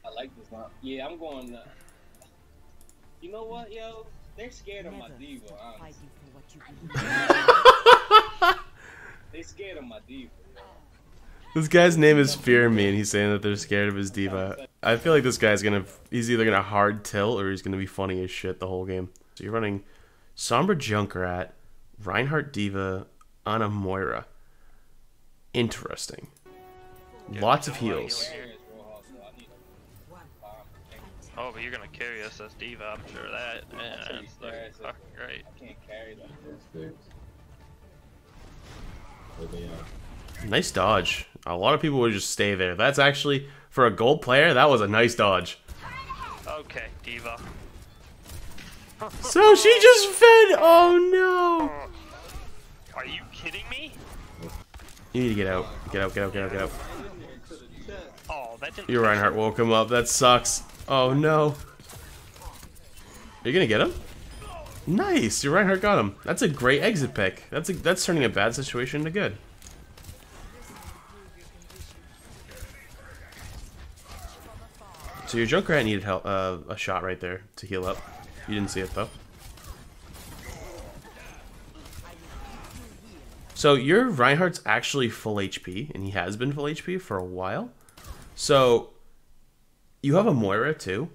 I like this one. Yeah, I'm going. You know what, yo? They're scared of my diva. Honestly. They scared of my diva. This guy's name is Fear Me, and he's saying that they're scared of his diva. I feel like this guy's he's either gonna hard tilt or he's gonna be funny as shit the whole game. So you're running Sombra Junkrat, Reinhardt diva, Ana Moira. Interesting. Yeah, Lots of heals. Oh, but you're gonna carry us as diva, I'm sure of that. Man, that's fucking great. I can't carry that. Nice dodge. A lot of people would just stay there. That's actually, for a gold player, that was a nice dodge. Okay, diva. So she just fed. Oh no. Are you kidding me? You need to get out. Get out, get out, get out, get out. Oh, that didn't. Your Reinhardt woke him up. That sucks. Oh no. Are you gonna get him? Nice. Your Reinhardt got him. That's a great exit pick. That's turning a bad situation into good. So your Junkrat needed help, a shot right there to heal up. You didn't see it though. So your Reinhardt's actually full HP, and he has been full HP for a while. So you have a Moira too.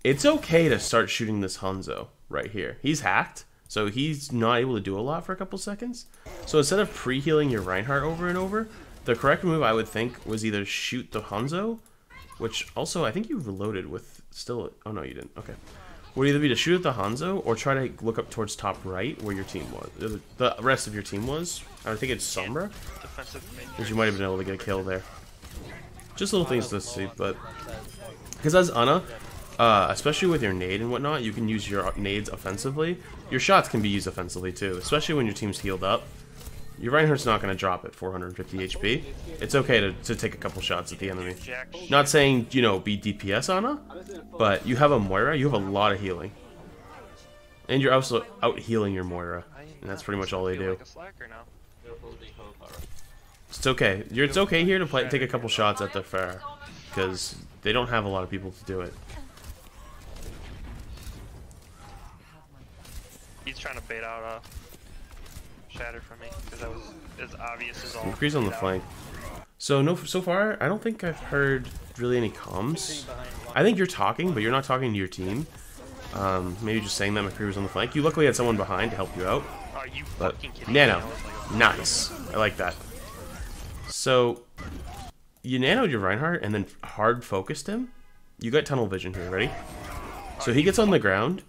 It's okay to start shooting this Hanzo right here. He's hacked, so he's not able to do a lot for a couple seconds. So instead of pre-healing your Reinhardt over and over, the correct move I would think was either shoot the Hanzo, which also I think you reloaded with still. Oh no, you didn't. Okay. Would either be to shoot at the Hanzo or try to look up towards top right where your team was. The rest of your team was. I think it's Sombra. Because you might have been able to get a kill there. Just little things to see, but because as Ana, especially with your nade and whatnot, you can use your nades offensively. Your shots can be used offensively too, especially when your team's healed up. Your Reinhardt's not going to drop at 450 HP. It's okay to take a couple shots at the enemy. Not saying, you know, be DPS Ana, but you have a Moira, you have a lot of healing. And you're also out healing your Moira, and that's pretty much all they do. It's okay. It's okay here to take a couple shots at the fair, because they don't have a lot of people to do it. He's trying to bait out Shatter for me, because that was as obvious as all. Increase on the flank. So so far, I don't think I've heard really any comms. I think you're talking, but you're not talking to your team. Maybe just saying that McCree was on the flank. You luckily had someone behind to help you out. Are you But fucking kidding Nano, me? nice. I like that. So you nanoed your Reinhardt and then hard focused him. You got tunnel vision here. Ready? So he gets on the ground.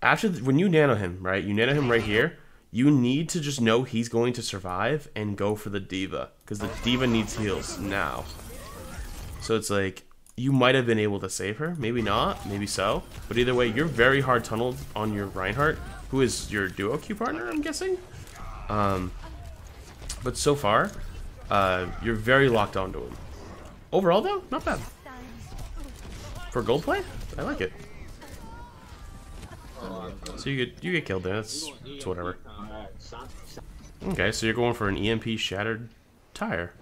After when you nano him, right? You nano him right here. You need to just know he's going to survive and go for the diva, because the diva needs heals now. So it's like, you might have been able to save her, maybe not, maybe so. But either way, you're very hard tunneled on your Reinhardt, who is your duo queue partner, I'm guessing. But so far, you're very locked onto him. Overall though, not bad. For gold play, I like it. So you get killed there. That's whatever. Okay, so you're going for an EMP shattered tire.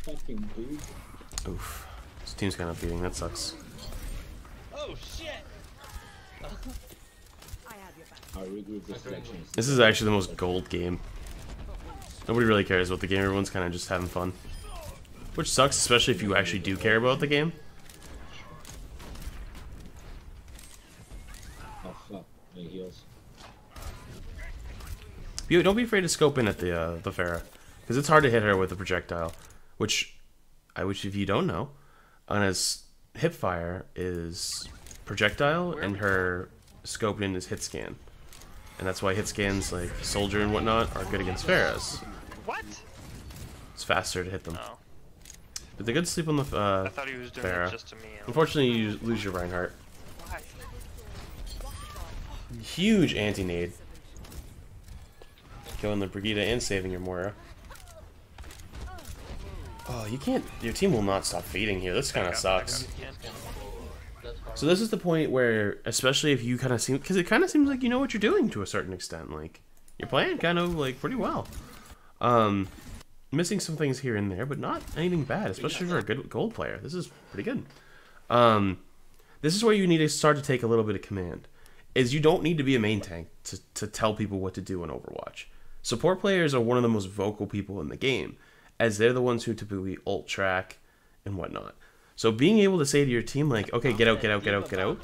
Fucking dude. Oof. This team's kind of beating. That sucks. Oh shit! This is actually the most gold game. Nobody really cares about the game. Everyone's kind of just having fun. Which sucks, especially if you actually do care about the game. Oh fuck, my heals. Don't be afraid to scope in at the Pharah, because it's hard to hit her with a projectile. Which if you don't know, Ana's hip fire is projectile, and her scope in is hit scan. And that's why hit scans like Soldier and whatnot are good against Pharahs. What? It's faster to hit them. Oh. But they're good to sleep on the I thought he was doing Pharah. it just to me. Unfortunately, you lose your Reinhardt. Why? Huge anti-nade. Killing the Brigitte and saving your Moira. Oh, you can't. Your team will not stop feeding here. This kind of sucks. So this is the point where, especially if you kind of seem, because it kind of seems like you know what you're doing to a certain extent. Like, you're playing kind of, like, pretty well. Missing some things here and there, but not anything bad, especially for a good gold player. This is pretty good. This is where you need to start to take a little bit of command. Is you don't need to be a main tank to tell people what to do in Overwatch. Support players are one of the most vocal people in the game, as they're the ones who typically ult track and whatnot. So being able to say to your team, like, okay, get out, get out, get out, get out,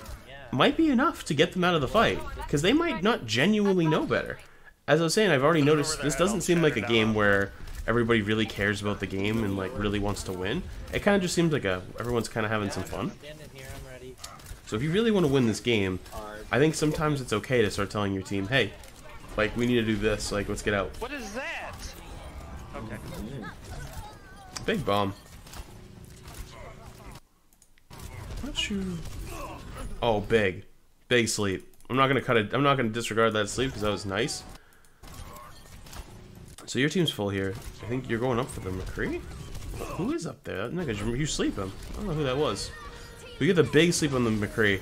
might be enough to get them out of the fight, because they might not genuinely know better. As I was saying, I've already noticed this doesn't seem like a game where everybody really cares about the game and, like, really wants to win. It kind of just seems like everyone's kind of having some fun. So if you really want to win this game, I think sometimes it's okay to start telling your team, hey, like, we need to do this, like, let's get out. What is that? Okay. Big bomb. Not you. Oh, big sleep. I'm not gonna cut it. I'm not gonna disregard that sleep because that was nice. So your team's full here. I think you're going up for the McCree. Who is up there? That nigga, you sleep him. I don't know who that was. We get the big sleep on the McCree.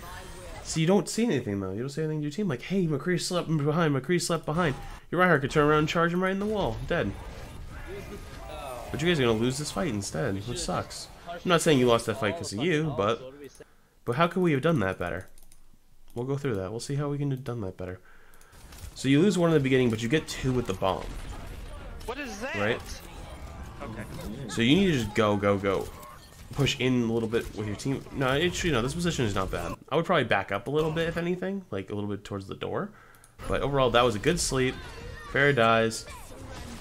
See, you don't see anything though. You don't say anything to your team like, "Hey, McCree slept behind. McCree slept behind." Your Reinhardt could turn around and charge him right in the wall, dead. But you guys are gonna lose this fight instead, which sucks. I'm not saying you lost that fight because of you, but how could we have done that better? We'll go through that. We'll see how we can have done that better. So you lose one in the beginning, but you get two with the bomb. What is that? Right? Okay. So you need to just go, go, go. Push in a little bit with your team. No, actually, no, this position is not bad. I would probably back up a little bit, if anything. Like, a little bit towards the door. But overall, that was a good sleep. Pharah dies.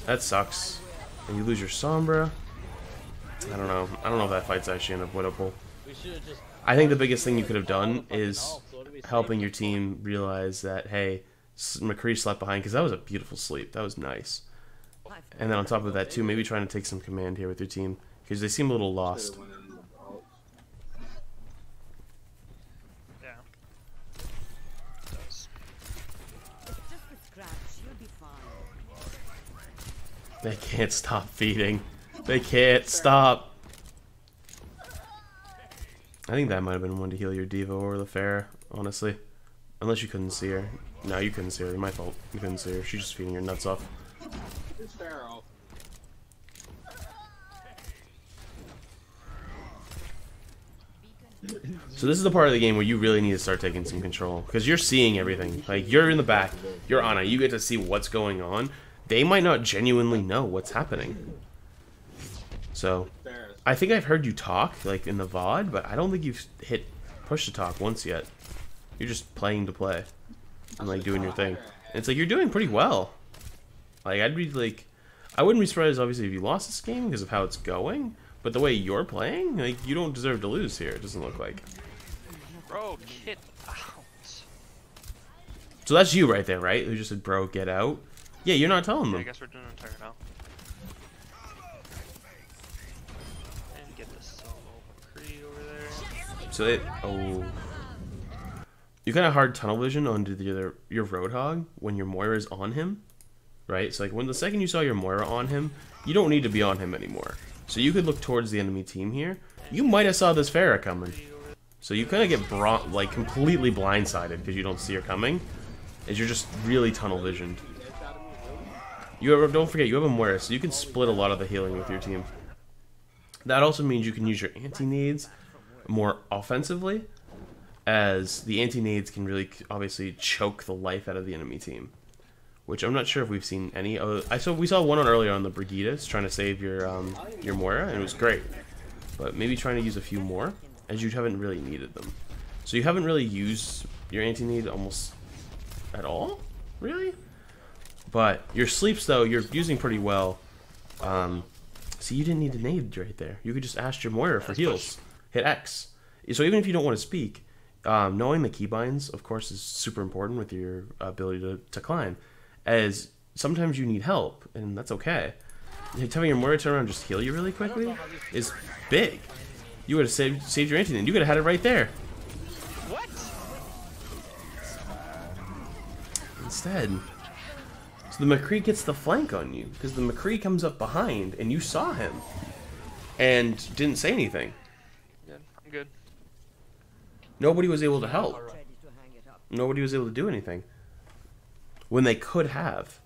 That sucks. And you lose your Sombra. I don't know. I don't know if that fight's actually unavoidable. I think the biggest thing you could have done is helping your team realize that, hey, McCree slept behind, because that was a beautiful sleep. That was nice. And then on top of that, too, maybe trying to take some command here with your team, because they seem a little lost. Yeah. They can't stop feeding. They can't stop. I think that might have been one to heal your Diva or the Pharah, honestly. Unless you couldn't see her. No, you couldn't see her. My fault. You couldn't see her. She's just feeding your nuts off. So this is the part of the game where you really need to start taking some control. Because you're seeing everything. Like, you're in the back. You're on it. You get to see what's going on. They might not genuinely know what's happening. So, I think I've heard you talk, like, in the VOD, but I don't think you've hit push to talk once yet. You're just playing to play. And, like, doing your thing. And it's like, you're doing pretty well. Like, I'd be, like... I wouldn't be surprised, obviously, if you lost this game because of how it's going. But the way you're playing, like, you don't deserve to lose here, it doesn't look like. Bro, get out. So that's you right there, right? Who just said, bro, get out? Yeah, you're not telling them. I guess we're doing an entire now. And get the solo McCree over there. So it... Oh... You kind of hard tunnel vision onto your Roadhog when your Moira's on him, right? So like when the second you saw your Moira on him, you don't need to be on him anymore. So you could look towards the enemy team here. You might have saw this Pharah coming. So you kind of get like completely blindsided because you don't see her coming, as you're just really tunnel visioned. Don't forget you have a Moira, so you can split a lot of the healing with your team. That also means you can use your anti-nades more offensively, as the anti-nades can really obviously choke the life out of the enemy team, which I'm not sure if we've seen any other. We saw one on earlier on the Brigidas trying to save your Moira, and it was great, but maybe trying to use a few more, as you haven't really needed them. So you haven't really used your anti-nade almost at all, really. But your sleeps though, you're using pretty well. See, you didn't need to nade right there. You could just ask your Moira for heals. Hit X. So even if you don't want to speak, knowing the keybinds, of course, is super important with your ability to climb. As sometimes you need help, and that's okay. Having your Moira turn around and just heal you really quickly is big. You would have saved your anti-nade. You could have had it right there. What? Instead, so the McCree gets the flank on you, because the McCree comes up behind, and you saw him, and didn't say anything. Good. I'm good. nobody was able to help. Nobody was able to do anything when they could have.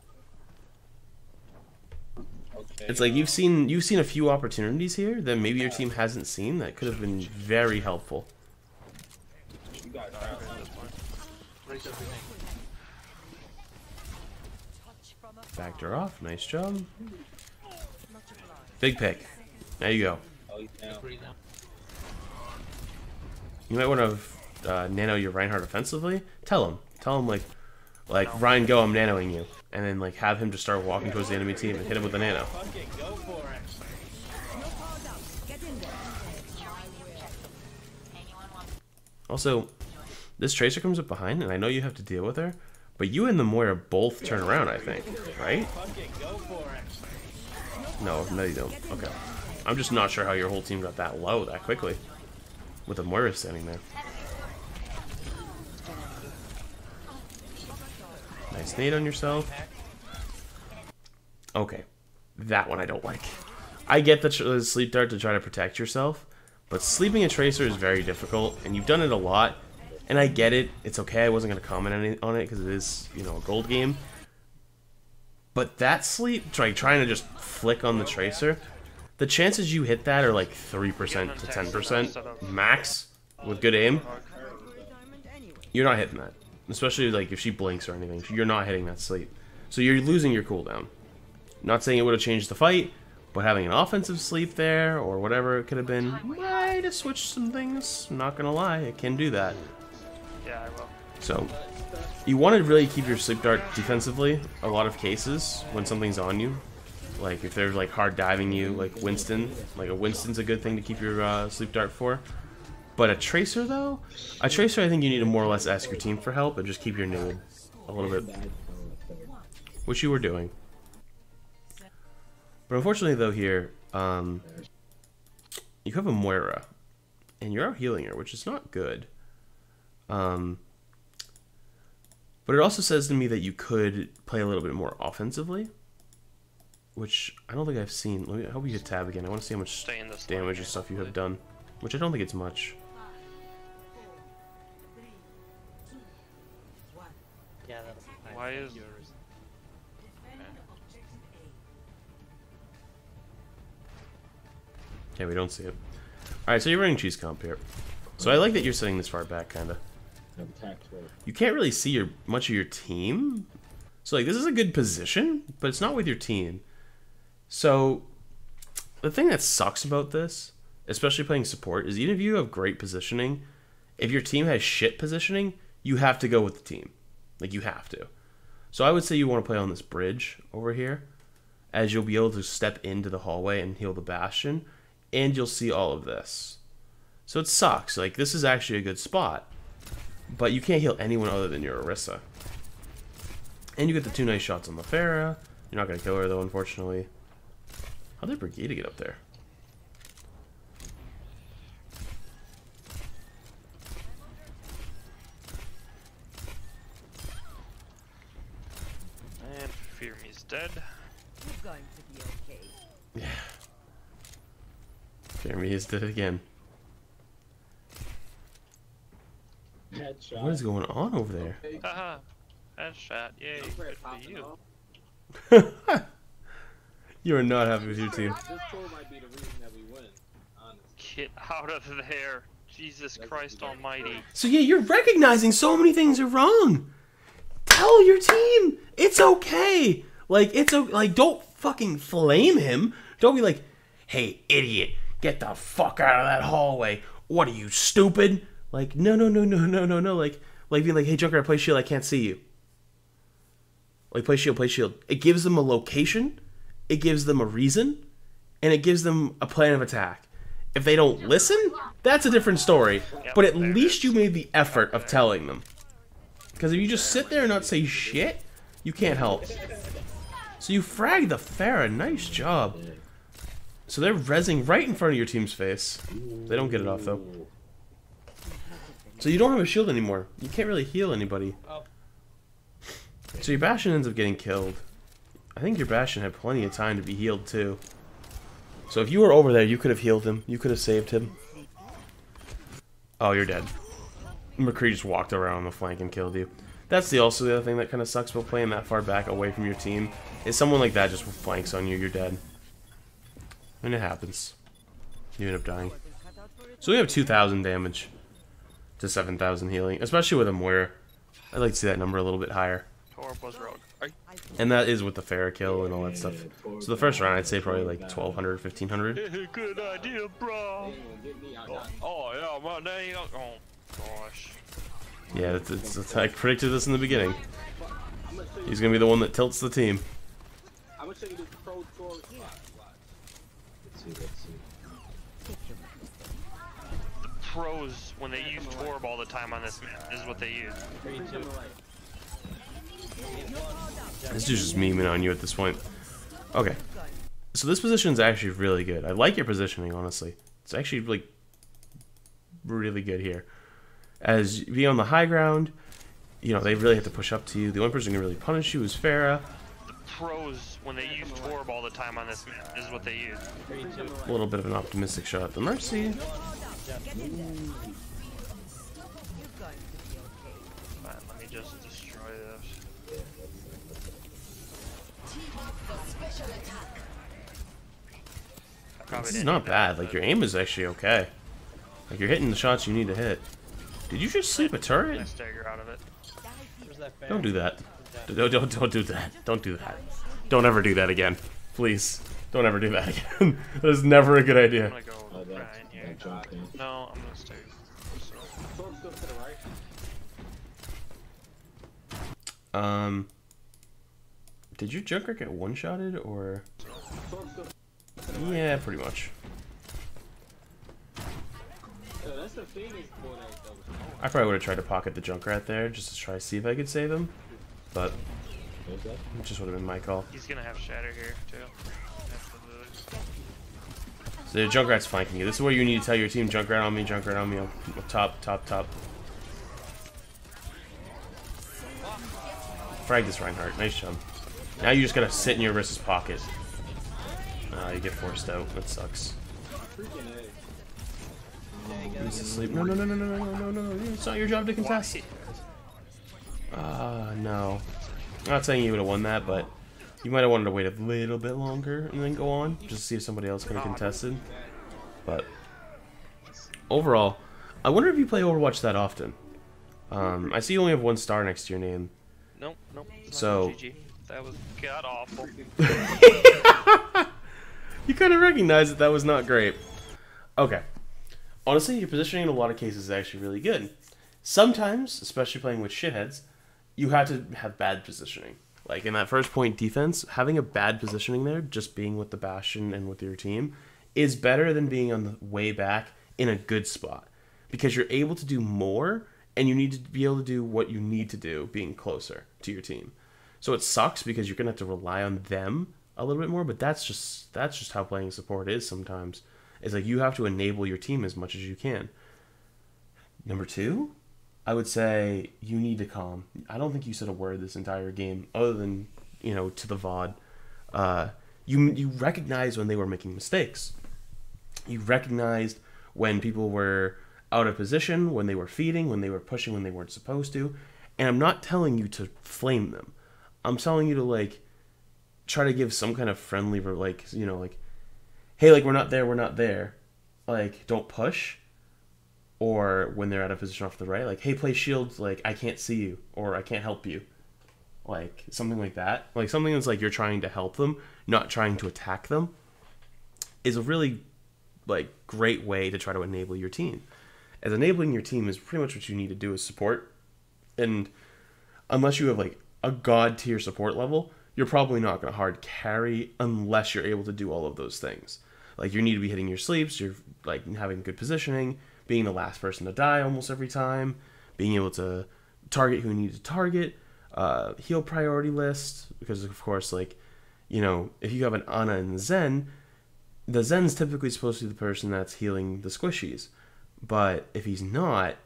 Okay, It's like you've seen a few opportunities here that maybe your team hasn't seen that could have been very helpful. You got Backed her off. Nice job. Big pick. There you go. Oh, he's down. You might want to nano your Reinhardt offensively. Tell him like Ryan, go, I'm nanoing you, and then like have him just start walking towards the enemy team and hit him with the nano. Fucking go for it. Also, this Tracer comes up behind, and I know you have to deal with her, but you and the Moira both turn around, I think, right? Fucking go for it. No, you don't. Okay. I'm just not sure how your whole team got that low that quickly, with the Moira standing there. Nice nade on yourself. Okay. That one I don't like. I get the sleep dart to try to protect yourself, but sleeping a Tracer is very difficult, and you've done it a lot, and I get it. It's okay, I wasn't going to comment on it because it is, you know, a gold game. But that sleep, trying to just flick on the Tracer, the chances you hit that are like 3% to 10% max with good aim. You're not hitting that. Especially like if she blinks or anything, you're not hitting that sleep. So you're losing your cooldown. Not saying it would have changed the fight, but having an offensive sleep there or whatever it could have been, might have switched some things. I'm not gonna lie, it can do that. Yeah, I will. So you want to really keep your sleep dart defensively. A lot of cases when something's on you, like if they're like hard diving you, like Winston. Like a Winston's a good thing to keep your sleep dart for. But a Tracer, though? A Tracer, I think you need to more or less ask your team for help and just keep your node a little bit. Which you were doing. But unfortunately, though, here, you have a Moira. And you're out healing her, which is not good. But it also says to me that you could play a little bit more offensively. Which I don't think I've seen. I hope you hit tab again. I want to see how much damage and stuff you have done. Which I don't think it's much. Why is Okay, we don't see it. Alright, so you're running cheese comp here. So I like that you're sitting this far back, kinda. You can't really see much of your team. So like this is a good position, but it's not with your team. So the thing that sucks about this, especially playing support, is even if you have great positioning, if your team has shit positioning, you have to go with the team. Like, you have to. So I would say you want to play on this bridge over here, as you'll be able to step into the hallway and heal the Bastion, and you'll see all of this. So it sucks. Like, this is actually a good spot, but you can't heal anyone other than your Orisa. And you get the 2 nice shots on the Pharah. You're not going to kill her, though, unfortunately. How did Brigida get up there? And Fear Me's dead. You're going to be okay. Yeah. Jeremy is dead again. Headshot. What is going on over there? Haha. Headshot. Yay. Good for you. You are not happy with your team. This tour might be the reason that we win, honestly. Get out of there. Jesus Christ almighty. So yeah, you're recognizing so many things are wrong. Tell your team it's okay. Like like don't fucking flame him. Don't be like, hey idiot, get the fuck out of that hallway. What are you, stupid? Like no. Like being like, hey Joker, I play shield, I can't see you. Like play shield. It gives them a location, it gives them a reason, and it gives them a plan of attack. If they don't listen, that's a different story. But at least you made the effort of telling them. Because if you just sit there and not say shit, you can't help. So you fragged the Pharah. Nice job. So they're rezzing right in front of your team's face. They don't get it off, though. So you don't have a shield anymore. You can't really heal anybody. So your Bastion ends up getting killed. I think your Bastion had plenty of time to be healed, too. So if you were over there, you could have healed him. You could have saved him. Oh, you're dead. McCree just walked around on the flank and killed you. That's also the other thing that kind of sucks about playing that far back away from your team. Is someone like that just flanks on you, you're dead. And it happens. You end up dying. So we have 2,000 damage to 7,000 healing, especially with a Moira. I'd like to see that number a little bit higher. And that is with the Pharah kill and all that stuff. So the first round, I'd say probably like 1,200, 1,500. Good idea, bro. Oh yeah, well, there you go. Oh gosh. Yeah, it's I predicted this in the beginning. He's gonna be the one that tilts the team. I'm gonna show you this pro tour. Let's see. The pros, when they use Torb all the time on this map, is what they use. This dude's just memeing on you at this point. Okay. So this position's actually really good. I like your positioning, honestly. It's actually like really good here. As being on the high ground, you know, they really have to push up to you. The only person who can really punish you is Pharah. The pros, when they use Torb all the time on this map, is what they use. A little bit of an optimistic shot at the Mercy. Fine, let me just destroy this. This is not bad. Like, your aim is actually okay. Like, you're hitting the shots you need to hit. Did you just sleep a turret? I stagger out of it. Don't do that. Don't do that. Don't do that. Don't ever do that again. Please. Don't ever do that again. That is never a good idea. I'm gonna go Ryan here. No, I'm gonna stay. Did your Junker get one-shotted, or? Yeah, pretty much. I probably would have tried to pocket the Junkrat there, just to try to see if I could save him, but it just would have been my call. He's gonna have Shatter here, too. So the Junkrat's flanking you. This is where you need to tell your team, Junkrat on me, up top, top, top. Frag this Reinhardt, nice job. Now you just gotta sit in your wrist's pocket. You get forced out, that sucks. He's asleep. No, no, no, no, no, no, no, no, it's not your job to contest. No. I'm not saying you would have won that, but you might have wanted to wait a little bit longer and then go on, just to see if somebody else could have contested. But overall, I wonder if you play Overwatch that often. I see you only have 1 star next to your name. Nope, nope. So GG. That was god awful. You kind of recognize that was not great. Okay. Honestly, your positioning in a lot of cases is actually really good. Sometimes, especially playing with shitheads, you have to have bad positioning. Like in that first point defense, having a bad positioning there, just being with the Bastion and with your team, is better than being on the way back in a good spot. Because you're able to do more, and you need to be able to do what you need to do being closer to your team. So it sucks because you're going to have to rely on them a little bit more, but that's just how playing support is sometimes. It's like you have to enable your team as much as you can. Number 2, I would say you need to calm. I don't think you said a word this entire game other than, you know, to the VOD. You recognized when they were making mistakes. You recognized when people were out of position, when they were feeding, when they were pushing when they weren't supposed to. And I'm not telling you to flame them. I'm telling you to, like, try to give some kind of friendly, like, you know, like, hey, like, we're not there. Like, don't push. Or when they're out of position off to the right, like, hey, play shields, like, I can't see you, or I can't help you. Like, something like that. Like, something that's like you're trying to help them, not trying to attack them, is a really, like, great way to try to enable your team. As enabling your team is pretty much what you need to do as support. And unless you have, like, a god tier support level, you're probably not going to hard carry unless you're able to do all of those things. Like, you need to be hitting your sleeps, you're, like, having good positioning, being the last person to die almost every time, being able to target who you need to target, heal priority list, because, of course, like, you know, if you have an Ana and Zen, the Zen's typically supposed to be the person that's healing the squishies. But if he's not,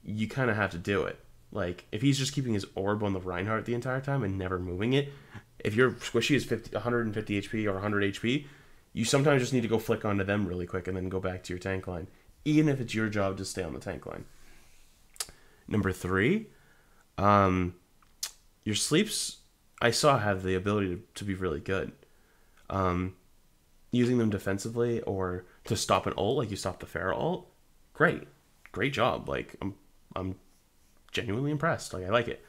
you kind of have to do it. Like, if he's just keeping his orb on the Reinhardt the entire time and never moving it, if your squishy is 150 HP or 100 HP, you sometimes just need to go flick onto them really quick and then go back to your tank line, even if it's your job to stay on the tank line. Number 3, your sleeps, I saw, have the ability to be really good. Using them defensively or to stop an ult, like you stopped the Pharah ult, great job. Like I'm genuinely impressed. Like I like it.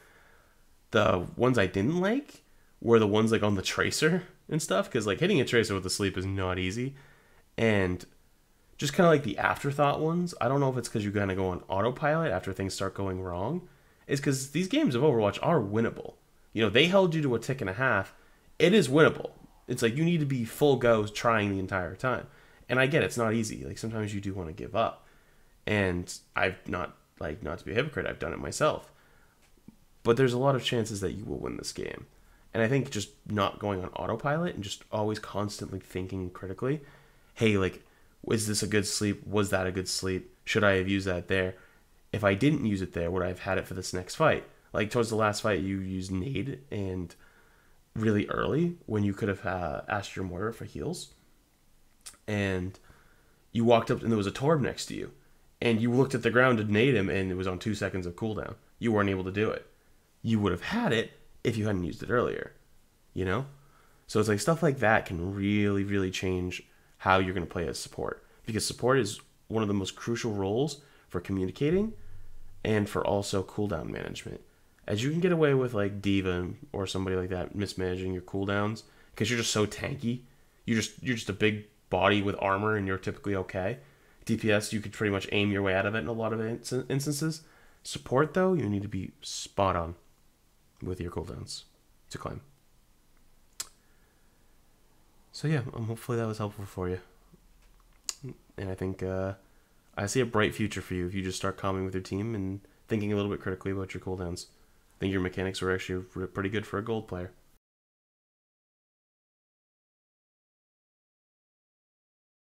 The ones I didn't like were the ones like on the Tracer and stuff, because like hitting a Tracer with the sleep is not easy, and just kind of like the afterthought ones. I don't know if it's because you kind of go on autopilot after things start going wrong. It's because these games of Overwatch are winnable. You know, they held you to a tick and a half. It is winnable. It's like you need to be full go trying the entire time. And I get it's not easy. Like sometimes you do want to give up. And I've not to be a hypocrite, I've done it myself. But there's a lot of chances that you will win this game. And I think just not going on autopilot and just always constantly thinking critically, hey, like, was this a good sleep? Was that a good sleep? Should I have used that there? If I didn't use it there, would I have had it for this next fight? Like, towards the last fight, you used nade and really early when you could have asked your Moira for heals. And you walked up and there was a Torb next to you. And you looked at the ground to nade him and it was on 2 seconds of cooldown. You weren't able to do it. You would have had it if you hadn't used it earlier. You know? So it's like stuff like that can really, really change how you're going to play as support. Because support is one of the most crucial roles for communicating and for also cooldown management. As you can get away with like D.Va or somebody like that mismanaging your cooldowns because you're just so tanky. You're just a big body with armor and you're typically okay. DPS, you could pretty much aim your way out of it in a lot of instances. Support, though, you need to be spot on with your cooldowns to climb. So yeah, hopefully that was helpful for you. And I think I see a bright future for you if you just start calming with your team and thinking a little bit critically about your cooldowns. I think your mechanics are actually pretty good for a gold player.